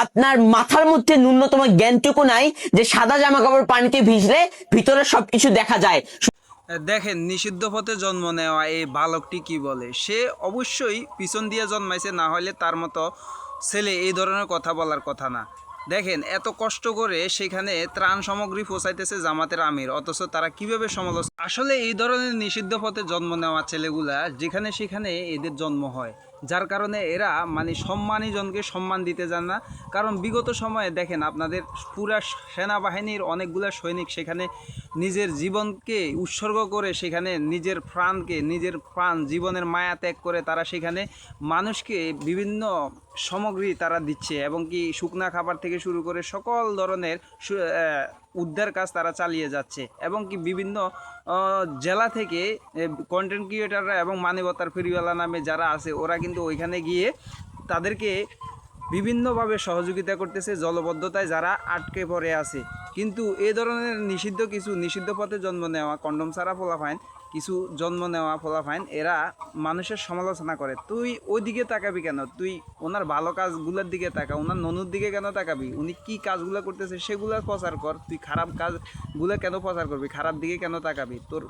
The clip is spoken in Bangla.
আপনার মাথার মধ্যে ন্যূনতম জ্ঞানটুকু নাই যে সাদা জামা কাপড় পানিতে ভিজলে ভিতরে সবকিছু দেখা যায়। দেখেন, নিষিদ্ধ পথে জন্ম নেওয়া এই বালকটি কি বলে। সে অবশ্যই পিছন দিয়ে জন্মাইছে, না হলে তার মতো ছেলে এই ধরনের কথা বলার কথা না। দেখেন, এত কষ্ট করে সেখানে ত্রাণ সামগ্রী পৌঁছাইতেছে জামাতের আমির, অথচ তারা কিভাবে সমালোচনা। আসলে এই ধরনের নিষিদ্ধ পথে জন্ম নেওয়া ছেলেগুলা যেখানে সেখানে এদের জন্ম হয়, যার কারণে এরা মানে সম্মানী জনকে সম্মান দিতে যান না। কারণ বিগত সময়ে দেখেন, আপনাদের পুরা সেনাবাহিনীর অনেকগুলা সৈনিক সেখানে নিজের জীবনকে উৎসর্গ করে, সেখানে নিজের প্রাণ জীবনের মায়া ত্যাগ করে তারা সেখানে মানুষকে বিভিন্ন সামগ্রী তারা দিচ্ছে, এবং কি শুকনা খাবার থেকে শুরু করে সকল ধরনের উদ্ধার কাজ তারা চালিয়ে যাচ্ছে। এবং কি বিভিন্ন জেলা থেকে কন্টেন্ট ক্রিয়েটাররা এবং মানবতার ফেরিওয়ালা নামে যারা আছে, ওরা কিন্তু ওইখানে গিয়ে তাদেরকে বিভিন্নভাবে সহযোগিতা করতেছে জলবদ্ধতায় যারা আটকে পড়ে আছে। কিন্তু এই ধরনের নিষিদ্ধ পথে জন্ম নেওয়া কন্ডম ছাড়া ফলাফাইন কিছু জন্ম নেওয়া ফলাফাইন এরা মানুষের সমালোচনা করে। তুই ওই দিকে তাকাবি কেন? তুই ওনার ভালো কাজগুলোর দিকে তাকা, ওনার ননুর দিকে কেন তাকাবি? উনি কি কাজগুলো করতেছে সেগুলো প্রচার কর। তুই খারাপ কাজগুলো কেন প্রচার করবি? খারাপ দিকে কেন তাকাবি? তোর